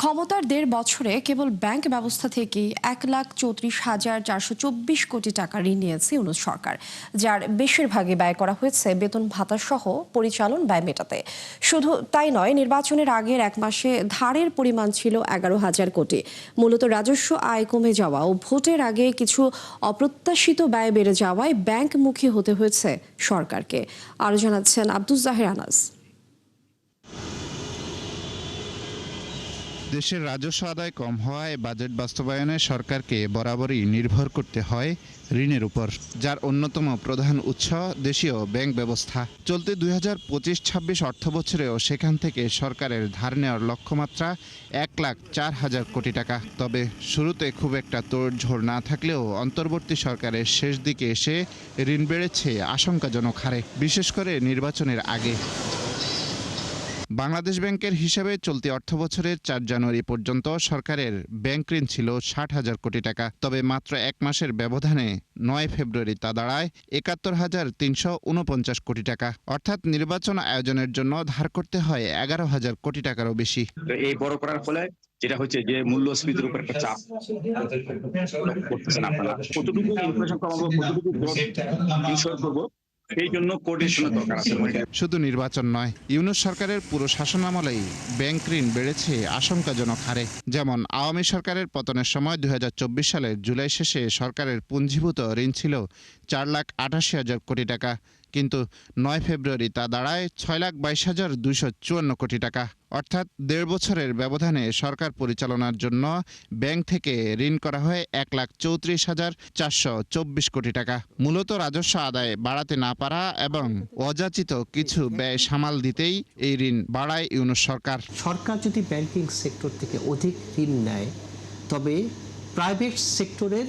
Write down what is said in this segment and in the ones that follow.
ক্ষমতার ১.৫ বছরে কেবল ব্যাংক ব্যবস্থা থেকেই ১,৩৪,৪২৪ কোটি টাকা ঋণ নিয়েছে ইউনূস সরকার, যার বেশিরভাগই ব্যয় করা হয়েছে বেতন ভাতা সহ পরিচালন ব্যয় মেটাতে। শুধু তাই নয়, নির্বাচনের আগের এক মাসে ধারের পরিমাণ ছিল ১১,০০০ কোটি। মূলত রাজস্ব আয় কমে যাওয়া ও ভোটের আগে কিছু অপ্রত্যাশিত ব্যয় বেড়ে যাওয়ায় ব্যাংকমুখী হতে হয়েছে সরকারকে। আরও জানাচ্ছেন আব্দুল জাহির আনাস। দেশের রাজস্ব আদায় কম হওয়ায় বাজেট বাস্তবায়নে সরকারকে বরাবরই নির্ভর করতে হয় ঋণের উপর, যার অন্যতম প্রধান উৎস দেশীয় ব্যাংক ব্যবস্থা। চলতি ২০২৫-২৬ অর্থবছরেও সেখান থেকে সরকারের ধার নেওয়ার লক্ষ্যমাত্রা ১,০৪,০০০ কোটি টাকা। তবে শুরুতে খুব একটা তোড়ঝোড় না থাকলেও অন্তর্বর্তী সরকারের শেষ দিকে এসে ঋণ বেড়েছে আশঙ্কাজনক হারে, বিশেষ করে নির্বাচনের আগে। বাংলাদেশ ব্যাংকের হিসাবে চলতি অর্থবছরের ৪ জানুয়ারি পর্যন্ত সরকারের ব্যাংক ঋণ ছিল ৬০,০০০ কোটি টাকা। তবে মাত্র এক মাসের ব্যবধানে ৯ ফেব্রুয়ারি তা দাঁড়ায় ৭১,৩৪৯ কোটি টাকা। অর্থাৎ নির্বাচন আয়োজনের জন্য ধার করতে হয় ১১,০০০ কোটি টাকারও বেশি। এই বড় করার ফলে যেটা হচ্ছে যে মূল্যস্ফীতির উপর একটা চাপ করতেছেন আপনারা। কতটুকু ইনফ্লেশন কমাবো, কতটুকু গ্রোথ করবো, এই জন্য কোঅর্ডিনেশনের দরকার আছে। শুধু নির্বাচন নয়, ইউনূস সরকারের পুরো শাসনামলেই ব্যাংক ঋণ বেড়েছে আশঙ্কাজনক হারে। যেমন আওয়ামী সরকারের পতনের সময় ২০২৪ সালের জুলাই শেষে সরকারের পুঞ্জীভূত ঋণ ছিল ৪,৮৮,০০০ কোটি টাকা, কিন্তু ৯ ফেব্রুয়ারি তা দাঁড়ায় ৬,২২,২৫৪ কোটি টাকা। অর্থাৎ ১.৫ বছরের ব্যবধানে সরকার পরিচালনার জন্য ব্যাংক থেকে ঋণ করা হয় ১,৩৪,৪২৪ কোটি টাকা। মূলত রাজস্ব আদায় বাড়াতে না পারা এবং অযাচিত কিছু ব্যয় সামাল দিতেই এই ঋণ বাড়ায় ইউনূস সরকার। সরকার যদি ব্যাংকিং সেক্টর থেকে অধিক ঋণ নেয়, তবে প্রাইভেট সেক্টরের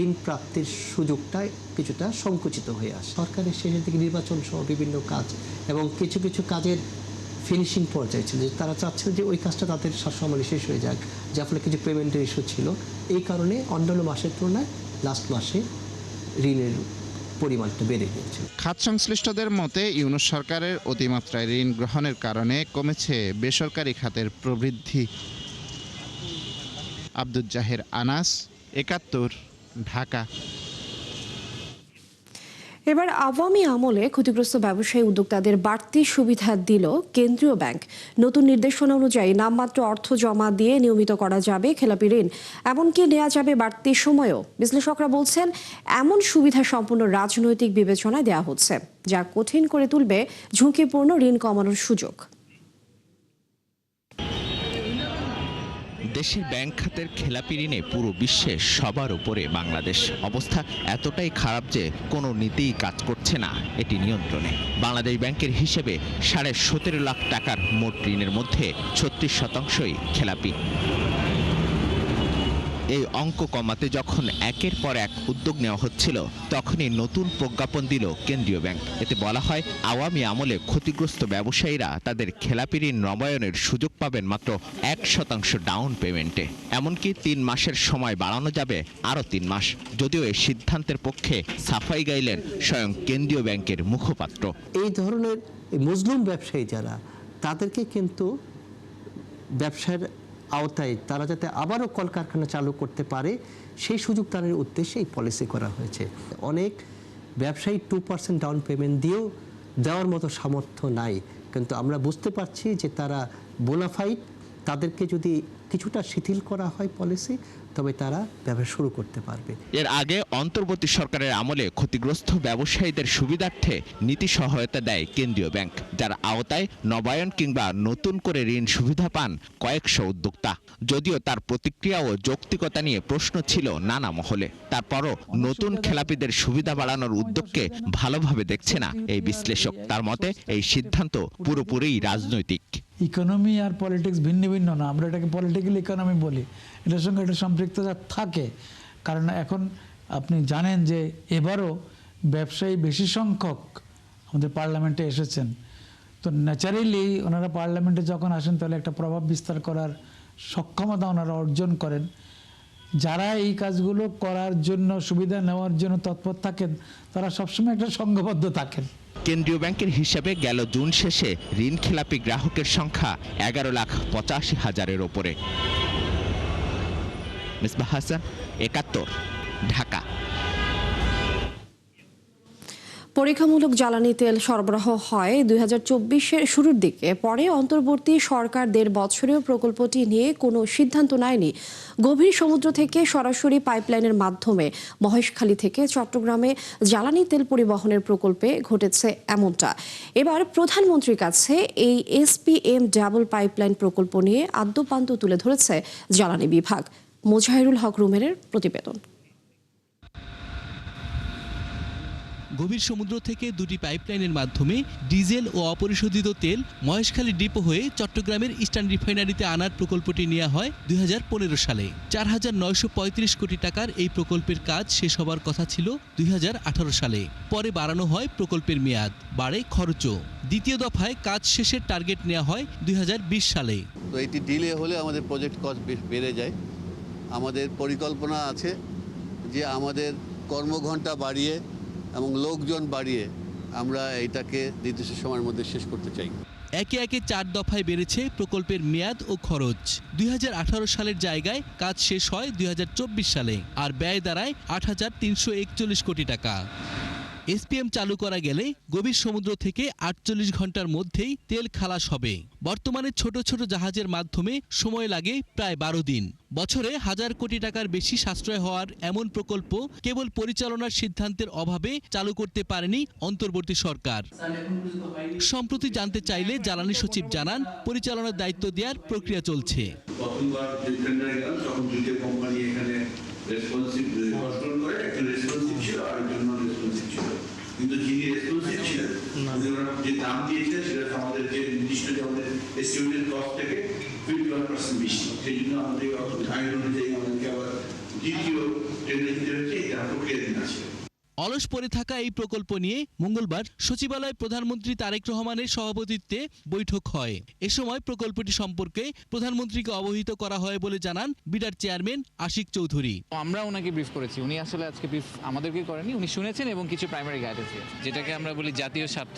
ঋণ প্রাপ্তির সুযোগটা কিছুটা সংকুচিত হয়ে আসে। সরকারের শেষের দিকে নির্বাচন সহ বিভিন্ন কাজ এবং কিছু কিছু কাজের ফিনিশিং পর্যায়ে ছিল, যে তারা চাচ্ছেন যে ওই কাজটা তাদের সময় শেষ হয়ে যাক, যার ফলে কিছু পেমেন্টের ইস্যু ছিল। এই কারণে অন্যান্য মাসের তুলনায় লাস্ট মাসে ঋণের পরিমাণটা বেড়ে গিয়েছে। খাত সংশ্লিষ্টদের মতে ইউনূস সরকারের অতিমাত্রায় ঋণ গ্রহণের কারণে কমেছে বেসরকারি খাতের প্রবৃদ্ধি। আব্দুল জাহির আনাস, ৭১, ঢাকা। এবার আওয়ামী আমলে ক্ষতিগ্রস্ত ব্যবসায়ী উদ্যোক্তাদের বাড়তি সুবিধা দিল কেন্দ্রীয় ব্যাংক। নতুন নির্দেশনা অনুযায়ী নামমাত্র অর্থ জমা দিয়ে নিয়মিত করা যাবে খেলাপি ঋণ, এমনকি নেওয়া যাবে বাড়তি সময়ও। বিশ্লেষকরা বলছেন, এমন সুবিধা সম্পূর্ণ রাজনৈতিক বিবেচনায় দেওয়া হচ্ছে, যা কঠিন করে তুলবে ঝুঁকিপূর্ণ ঋণ কমানোর সুযোগ। দেশের ব্যাংক খাতের খেলাপি ঋণে পুরো বিশ্বে সবার উপরে বাংলাদেশ। অবস্থা এতটাই খারাপ যে কোনো নীতিই কাজ করছে না এটি নিয়ন্ত্রণে। বাংলাদেশ ব্যাংকের হিসেবে ১৭.৫ লাখ টাকার মোট ঋণের মধ্যে ৩৬% খেলাপি। এই অঙ্ক কমাতে যখন একের পর এক উদ্যোগ নেওয়া হচ্ছিল, তখনই নতুন প্রজ্ঞাপন দিল কেন্দ্রীয় ব্যাংক। এতে বলা হয়, আওয়ামী আমলে ক্ষতিগ্রস্ত ব্যবসায়ীরা তাদের খেলাপি ঋণ নবায়নের সুযোগ পাবেন মাত্র ১% ডাউন পেমেন্টে। এমনকি ৩ মাসের সময় বাড়ানো যাবে আরও ৩ মাস। যদিও এই সিদ্ধান্তের পক্ষে সাফাই গাইলেন স্বয়ং কেন্দ্রীয় ব্যাংকের মুখপাত্র। এই ধরনের মজলুম ব্যবসায়ী যারা, তাদেরকে কিন্তু ব্যবসার আওতায় তারা যাতে আবারও কলকারখানা চালু করতে পারে, সেই সুযোগ তাদের উদ্দেশ্যে এই পলিসি করা হয়েছে। অনেক ব্যবসায়ী 2% ডাউন পেমেন্ট দিয়েও দেওয়ার মতো সামর্থ্য নাই, কিন্তু আমরা বুঝতে পারছি যে তারা বোনাফাইড। তাদেরকে যদি কিছুটা শিথিল করা হয় পলিসি, তবে তারা ব্যবসা শুরু করতে পারবে। এর আগে অন্তর্বর্তী সরকারের আমলে ক্ষতিগ্রস্ত ব্যবসায়ীদের সুবিধার্থে নীতি সহায়তা দেয় কেন্দ্রীয় ব্যাংক, যার আওতায় নবায়ন কিংবা নতুন করে ঋণ সুবিধা পান কয়েকশো উদ্যোক্তা। যদিও তার প্রতিক্রিয়া ও যৌক্তিকতা নিয়ে প্রশ্ন ছিল নানা মহলে, তারপরও নতুন খেলাপিদের সুবিধা বাড়ানোর উদ্যোগকে ভালোভাবে দেখছে না এই বিশ্লেষক। তার মতে এই সিদ্ধান্ত পুরোপুরি রাজনৈতিক। ইকোনমি আর পলিটিক্স ভিন্ন ভিন্ন না, আমরা এটাকে পলিটিক্যাল ইকোনমি বলি। এটার সঙ্গে একটা সম্পৃক্ততা থাকে, কারণ এখন আপনি জানেন যে এবারও ব্যবসায়ী বেশি সংখ্যক আমাদের পার্লামেন্টে এসেছেন। তো ন্যাচারালি ওনারা পার্লামেন্টে যখন আসেন, তাহলে একটা প্রভাব বিস্তার করার সক্ষমতা ওনারা অর্জন করেন। যারা এই কাজগুলো করার জন্য, সুবিধা নেওয়ার জন্য তৎপর থাকেন, তারা সবসময় একটা সংঘবদ্ধ থাকেন। কেন্দ্রীয় ব্যাংকের হিসাবে গেল জুন শেষে ঋণ খেলাপি গ্রাহকের সংখ্যা ১১,৮৫,০০০-এর ওপরে। মিসবাহ হাসান, ৭১, ঢাকা। পরীক্ষামূলক জ্বালানি তেল সরবরাহ হয় 2024-এর শুরুর দিকে। পরে অন্তর্বর্তী সরকার 1.5 বছরেও প্রকল্পটি নিয়ে কোনো সিদ্ধান্ত নেয়নি। গভীর সমুদ্র থেকে সরাসরি পাইপলাইনের মাধ্যমে মহেশখালী থেকে চট্টগ্রামে জ্বালানি তেল পরিবহনের প্রকল্পে ঘটেছে এমনটা। এবার প্রধানমন্ত্রীর কাছে এই SPM ডাবল পাইপলাইন প্রকল্প নিয়ে আদ্যোপান্ত তুলে ধরেছে জ্বালানি বিভাগ। মোজাহিরুল হক রুমেনের প্রতিবেদন। গভীর সমুদ্র থেকে দুটি পাইপলাইনের মাধ্যমে ডিজেল ও অপরিশোধিত তেল মহেশখালী ডিপো হয়ে চট্টগ্রামের ইস্টার্ন রিফাইনারিতে আনার প্রকল্পটি নেওয়া হয় 2015 সালে। 4,935 কোটি টাকার এই প্রকল্পের কাজ শেষ হবার কথা ছিল 2018 সালে। পরে বাড়ানো হয় প্রকল্পের মেয়াদ, বাড়ে খরচও। দ্বিতীয় দফায় কাজ শেষের টার্গেট নেওয়া হয় 2020 সালে। তো এটি ডিলে হলে আমাদের প্রজেক্ট কস্ট বেড়ে যায়। আমাদের পরিকল্পনা আছে যে আমাদের কর্মঘণ্টা বাড়িয়ে এবং লোকজন বাড়িয়ে আমরা এটাকে নির্দিষ্ট সময়ের মধ্যে শেষ করতে চাই। একে একে 4 দফায় বেড়েছে প্রকল্পের মেয়াদ ও খরচ। 2018 সালের জায়গায় কাজ শেষ হয় 2024 সালে, আর ব্যয় দাঁড়ায় 8,341 কোটি টাকা। SPM চালু করা গেলে গভীর সমুদ্র থেকে 48 ঘন্টার মধ্যেই তেল খালাস হবে। বর্তমানে ছোট ছোট জাহাজের মাধ্যমে সময় লাগে প্রায় 12 দিন। বছরে 1000 কোটি টাকার বেশি সাশ্রয় হওয়ার এমন প্রকল্প কেবল পরিচালনার সিদ্ধান্তের অভাবে চালু করতে পারেনি অন্তর্বর্তী সরকার। সম্প্রতি জানতে চাইলে জ্বালানি সচিব জানান, পরিচালনার দায়িত্ব দেওয়ার প্রক্রিয়া চলছে। কিন্তু যিনি রেসপন্সিবল ছিলেন যে দাম দিয়েছিলেন সেটা আমাদের যে নির্দিষ্ট যে আমাদের এস্টিমেটেড কস্ট থেকে 51% বেশি। সেই জন্য আমাদের আইন অনুযায়ী আমাদেরকে আবার দ্বিতীয় টেন্ডার দিতে হচ্ছে, এটা প্রক্রিয়াধীন আছে। অলস পড়ে থাকা এই প্রকল্প নিয়ে মঙ্গলবার সচিবালয়ে প্রধানমন্ত্রী তারেক রহমানের সভাপতিত্বে বৈঠক হয়। এ সময় প্রকল্পটি সম্পর্কে প্রধানমন্ত্রীকে অবহিত করা হয় বলে জানান বিডার চেয়ারম্যান আশিক চৌধুরী। আমরা ওনাকে ব্রিফ করেছি, উনি আসলে আজকে ব্রিফ আমাদেরকে করেনি, উনি শুনেছেন এবং কিছু প্রাইমারি গাইডেন্স, যেটাকে আমরা বলি জাতীয় স্বার্থ।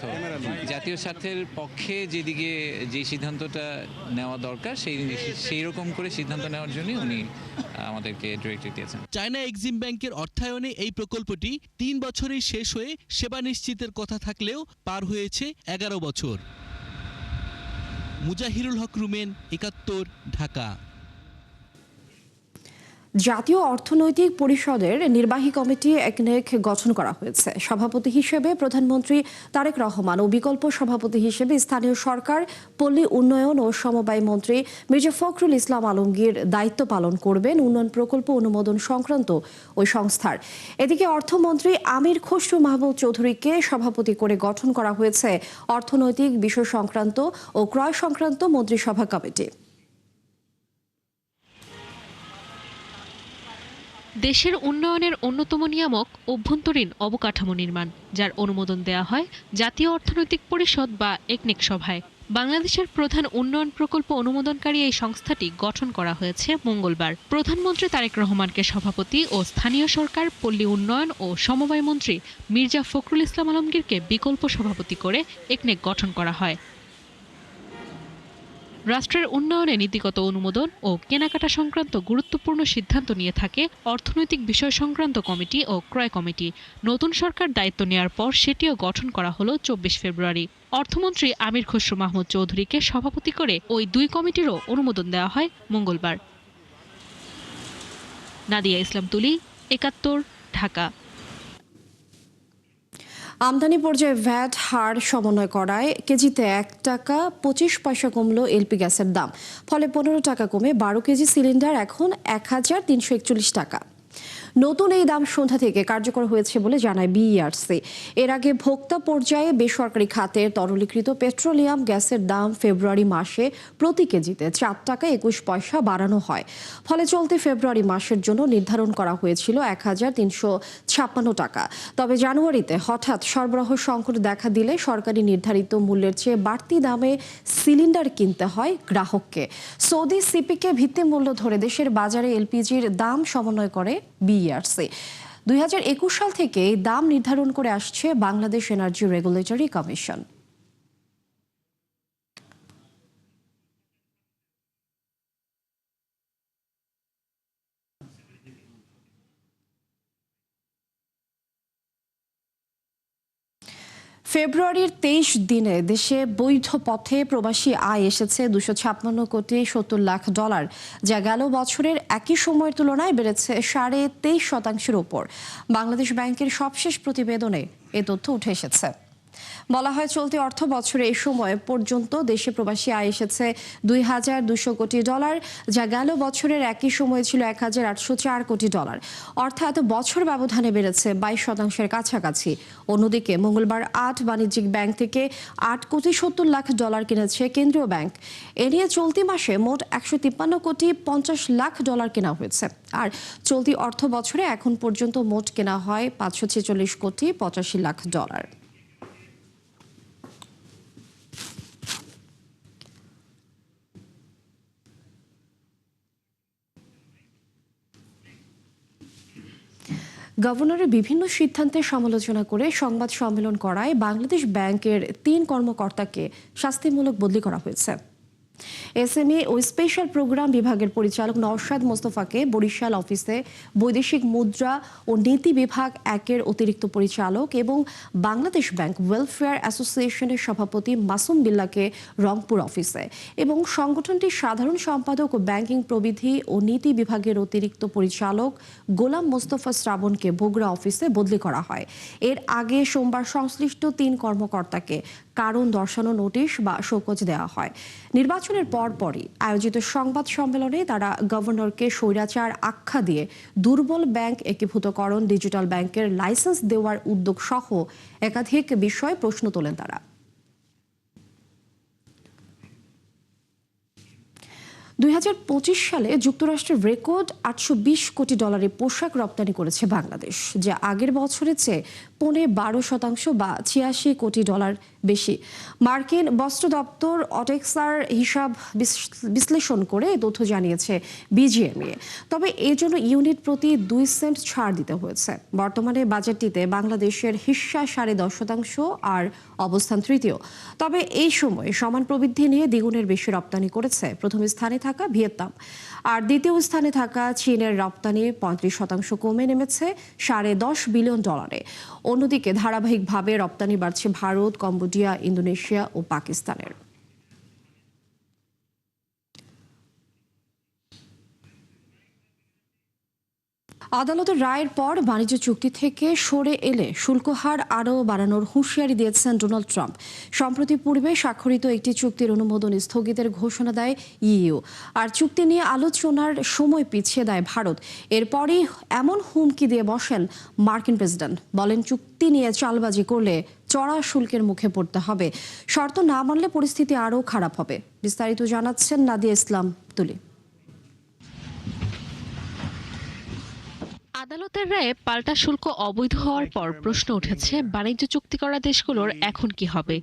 জাতীয় স্বার্থের পক্ষে যেদিকে যে সিদ্ধান্তটা নেওয়া দরকার সেই রকম করে সিদ্ধান্ত নেওয়ার জন্য উনি আমাদেরকে ডিরেক্টিভ দিয়েছেন। চায়না এক্সিম ব্যাংকের অর্থায়নে এই প্রকল্পটি 3 বছরেই শেষ হয়ে সেবা নিশ্চিতের কথা থাকলেও পার হয়েছে 11 বছর। মুজাহিরুল হক রুমেন, ৭১, ঢাকা। জাতীয় অর্থনৈতিক পরিষদের নির্বাহী কমিটি একনেক গঠন করা হয়েছে। সভাপতি হিসেবে প্রধানমন্ত্রী তারেক রহমান ও বিকল্প সভাপতি হিসেবে স্থানীয় সরকার, পল্লী উন্নয়ন ও সমবায় মন্ত্রী মির্জা ফখরুল ইসলাম আলমগীর দায়িত্ব পালন করবেন উন্নয়ন প্রকল্প অনুমোদন সংক্রান্ত ওই সংস্থার। এদিকে অর্থমন্ত্রী আমির খসরু মাহমুদ চৌধুরীকে সভাপতি করে গঠন করা হয়েছে অর্থনৈতিক বিষয় সংক্রান্ত ও ক্রয় সংক্রান্ত মন্ত্রিসভা কমিটি। দেশের উন্নয়নের অন্যতম নিয়ামক অভ্যন্তরীণ অবকাঠামো নির্মাণ, যার অনুমোদন দেয়া হয় জাতীয় অর্থনৈতিক পরিষদ বা একনেক সভায়। বাংলাদেশের প্রধান উন্নয়ন প্রকল্প অনুমোদনকারী এই সংস্থাটি গঠন করা হয়েছে মঙ্গলবার। প্রধানমন্ত্রী তারেক রহমানকে সভাপতি ও স্থানীয় সরকার, পল্লী উন্নয়ন ও সমবায় মন্ত্রী মির্জা ফখরুল ইসলাম আলমগীরকে বিকল্প সভাপতি করে একনেক গঠন করা হয়। রাষ্ট্রের উন্নয়নে নীতিগত অনুমোদন ও কেনাকাটা সংক্রান্ত গুরুত্বপূর্ণ সিদ্ধান্ত নিয়ে থাকে অর্থনৈতিক বিষয় সংক্রান্ত কমিটি ও ক্রয় কমিটি। নতুন সরকার দায়িত্ব নেওয়ার পর সেটিও গঠন করা হলো 24 ফেব্রুয়ারি। অর্থমন্ত্রী আমির খসরু মাহমুদ চৌধুরীকে সভাপতি করে ওই দুই কমিটিরও অনুমোদন দেওয়া হয় মঙ্গলবার। নাদিয়া ইসলাম তুলি, ৭১, ঢাকা। আমদানি পর্যায়ে ভ্যাট হার সমন্বয় করায় কেজিতে 1 টাকা 25 পয়সা কমল এলপি গ্যাসের দাম। ফলে 15 টাকা কমে 12 কেজি সিলিন্ডার এখন 1341 টাকা। নতুন এই দাম সন্ধ্যা থেকে কার্যকর হয়েছে বলে জানায় বিইআরসি। এর আগে ভোক্তা পর্যায়ে বেসরকারি খাতের তরলীকৃত পেট্রোলিয়াম গ্যাসের দাম ফেব্রুয়ারি মাসে প্রতি কেজিতে 4 টাকা 21 পয়সা বাড়ানো হয়। ফলে চলতি ফেব্রুয়ারি মাসের জন্য নির্ধারণ করা হয়েছিল 1356 টাকা। তবে জানুয়ারিতে হঠাৎ সরবরাহ সংকট দেখা দিলে সরকারি নির্ধারিত মূল্যের চেয়ে বাড়তি দামে সিলিন্ডার কিনতে হয় গ্রাহককে। সৌদি সিপিকে ভিত্তিমূল্য ধরে দেশের বাজারে এলপিজির দাম সমন্বয় করে বিইআরসি। 2021 সাল থেকে দাম নির্ধারণ করে আসছে বাংলাদেশ এনার্জি রেগুলেটরি কমিশন। ফেব্রুয়ারির 23 দিনে দেশে বৈধ পথে প্রবাসী আয় এসেছে 256 কোটি 70 লাখ ডলার, যা গেল বছরের একই সময়ের তুলনায় বেড়েছে 23.5% উপর। বাংলাদেশ ব্যাংকের সবশেষ প্রতিবেদনে এ তথ্য উঠে এসেছে। বলা হয়, চলতি অর্থ বছরে এই সময় পর্যন্ত দেশে প্রবাসী আয় এসেছে 2,200 কোটি ডলার, যা গেল বছরের একই সময় ছিল 1,804 কোটি ডলার। অর্থাৎ বছর ব্যবধানে বেড়েছে 22% কাছাকাছি। অন্যদিকে মঙ্গলবার 8 বাণিজ্যিক ব্যাংক থেকে 8 কোটি 70 লাখ ডলার কিনেছে কেন্দ্রীয় ব্যাংক। এ নিয়ে চলতি মাসে মোট 153 কোটি 50 লাখ ডলার কেনা হয়েছে। আর চলতি অর্থ বছরে এখন পর্যন্ত মোট কেনা হয় 546 কোটি 85 লাখ ডলার। গভর্নরের বিভিন্ন সিদ্ধান্তের সমালোচনা করে সংবাদ সম্মেলন করায় বাংলাদেশ ব্যাংকের 3 কর্মকর্তাকে শাস্তিমূলক বদলি করা হয়েছে। এসএমই ও স্পেশাল প্রোগ্রাম বিভাগের পরিচালক নওশাদ মোস্তফাকে বরিশাল অফিসে, বৈদেশিক মুদ্রা ও নীতি বিভাগ 1-এর অতিরিক্ত পরিচালক এবং বাংলাদেশ ব্যাংক ওয়েলফেয়ার অ্যাসোসিয়েশনের সভাপতি মাসুম বিল্লাহকে রংপুর অফিসে এবং সংগঠনটির সাধারণ সম্পাদক ও ব্যাংকিং প্রবিধি ও নীতি বিভাগের অতিরিক্ত পরিচালক গোলাম মোস্তফা শ্রাবণকে বগুড়া অফিসে বদলি করা হয়। এর আগে সোমবার সংশ্লিষ্ট 3 কর্মকর্তাকে কারণ দর্শানো নোটিশ বা শোকজ দেওয়া হয়। নির্বাচনের পরপরই আয়োজিত সংবাদ সম্মেলনে তারা গভর্নরকে স্বৈরাচার আখ্যা দিয়ে দুর্বল ব্যাংক একীভূতকরণ, ডিজিটাল ব্যাংকের লাইসেন্স দেওয়ার উদ্যোগ সহ একাধিক বিষয়ে প্রশ্ন তোলেন তারা। সালে যুক্তরাষ্ট্রের রেকর্ড 820 কোটি ডলারের পোশাক রপ্তানি করেছে বাংলাদেশ, যা আগের বছরের চেয়ে 12% বা 86 কোটি ডলার বেশি। মার্কিন বস্ত্র দপ্তর অটেক্সার হিসাব বিশ্লেষণ করে তথ্য জানিয়েছে বিজিএমইএ। তবে এর জন্য ইউনিট প্রতি 2 সেন্ট ছাড় দিতে হয়েছে। বর্তমানে বাজেটটিতে বাংলাদেশের হিস্সা 10.5% আর অবস্থান তৃতীয়। তবে এই সময় সমান প্রবৃদ্ধি নিয়ে দ্বিগুণের বেশি রপ্তানি করেছে প্রথম স্থানে থাকা ভিয়েতনাম। আর দ্বিতীয় স্থানে থাকা চীনের রপ্তানি 35% কমে নেমেছে 10.5 বিলিয়ন ডলারে। অন্যদিকে ধারাবাহিকভাবে রপ্তানি বাড়ছে ভারত, কম্বোডিয়া, ইন্দোনেশিয়া ও পাকিস্তানের। আদালতের রায়ের পর বাণিজ্য চুক্তি থেকে সরে এলে শুল্ক হার আরও বাড়ানোর হুঁশিয়ারি দিয়েছেন ডোনাল্ড ট্রাম্প। সম্প্রতি পূর্বে স্বাক্ষরিত একটি চুক্তির অনুমোদন স্থগিতের ঘোষণা দেয় ইইউ, আর চুক্তি নিয়ে আলোচনার সময় পিছিয়ে দেয় ভারত। এরপরই এমন হুমকি দিয়ে বসেন মার্কিন প্রেসিডেন্ট। বলেন, চুক্তি নিয়ে চালবাজি করলে চড়া শুল্কের মুখে পড়তে হবে, শর্ত না মানলে পরিস্থিতি আরও খারাপ হবে। বিস্তারিত জানাচ্ছেন নাদিয়া ইসলাম তুলি। আদালতের রায়ে পাল্টা শুল্ক অবৈধ হওয়ার পর প্রশ্ন উঠেছে, বাণিজ্য চুক্তি করা দেশগুলোর এখন কি হবে।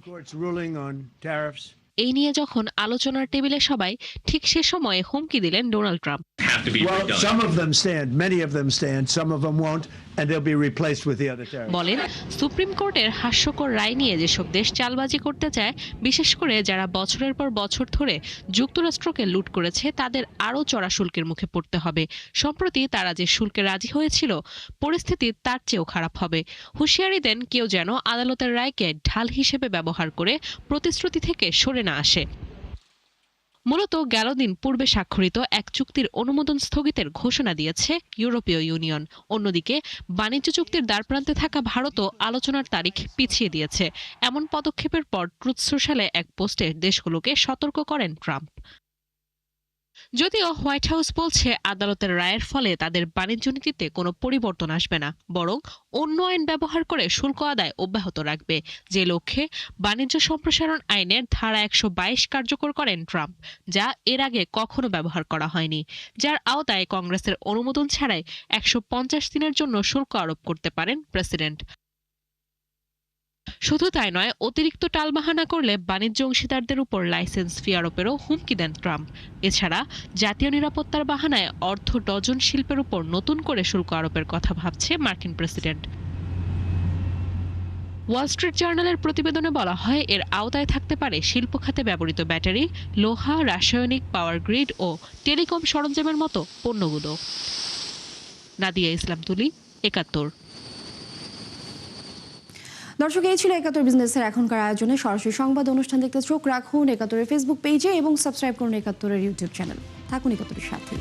এই নিয়ে যখন আলোচনার টেবিলে সবাই, ঠিক সে সময়ে হুমকি দিলেন ডোনাল্ড ট্রাম্প। বলেন, সুপ্রিম কোর্টের হাস্যকর রায় নিয়ে যেসব দেশ চালবাজি করতে চায়, বিশেষ করে যারা বছরের পর বছর ধরে যুক্তরাষ্ট্রকে লুট করেছে, তাদের আরও চড়া শুল্কের মুখে পড়তে হবে। সম্প্রতি তারা যে শুল্কে রাজি হয়েছিল, পরিস্থিতি তার চেয়েও খারাপ হবে। হুঁশিয়ারি দেন কেউ যেন আদালতের রায়কে ঢাল হিসেবে ব্যবহার করে প্রতিশ্রুতি থেকে সরে না আসে। মূলত গেল দিন পূর্বে স্বাক্ষরিত এক চুক্তির অনুমোদন স্থগিতের ঘোষণা দিয়েছে ইউরোপীয় ইউনিয়ন। অন্যদিকে বাণিজ্য চুক্তির দ্বারপ্রান্তে থাকা ভারতও আলোচনার তারিখ পিছিয়ে দিয়েছে। এমন পদক্ষেপের পর ট্রুথ সোশ্যালে এক পোস্টে দেশগুলোকে সতর্ক করেন ট্রাম্প। যদিও হোয়াইট হাউস বলছে, আদালতের রায়ের ফলে তাদের বাণিজ্য নীতিতে কোনো পরিবর্তন আসবে না, বরং অন্য আইন ব্যবহার করে শুল্ক আদায় অব্যাহত রাখবে। যে লক্ষ্যে বাণিজ্য সম্প্রসারণ আইনের ধারা 122 কার্যকর করেন ট্রাম্প, যা এর আগে কখনো ব্যবহার করা হয়নি, যার আওতায় কংগ্রেসের অনুমোদন ছাড়াই 150 দিনের জন্য শুল্ক আরোপ করতে পারেন প্রেসিডেন্ট। শুধু তাই নয়, অতিরিক্ত টালবাহানা করলে বাণিজ্য অংশীদারদের উপর লাইসেন্স ফি আরোপেরও হুমকি দেন ট্রাম্প। এছাড়া জাতীয় নিরাপত্তার বাহানায় অর্ধ ডজন শিল্পের উপর নতুন করে শুল্ক আরোপের কথা ভাবছে মার্কিন প্রেসিডেন্ট। ওয়াল স্ট্রিট জার্নালের প্রতিবেদনে বলা হয়, এর আওতায় থাকতে পারে শিল্প খাতে ব্যবহৃত ব্যাটারি, লোহা, রাসায়নিক, পাওয়ার গ্রিড ও টেলিকম সরঞ্জামের মতো পণ্যগুলো। নাদিয়া ইসলাম তুলি, ৭১। দর্শক, এই ছিল ৭১ বিজনেসের এখনকার আয়োজনে। সরাসরি সংবাদ অনুষ্ঠান দেখতে চোখ রাখুন ৭১-এর ফেসবুক পেজে এবং সাবস্ক্রাইব করুন ৭১-এর ইউটিউব চ্যানেল। থাকুন ৭১-এর সাথে।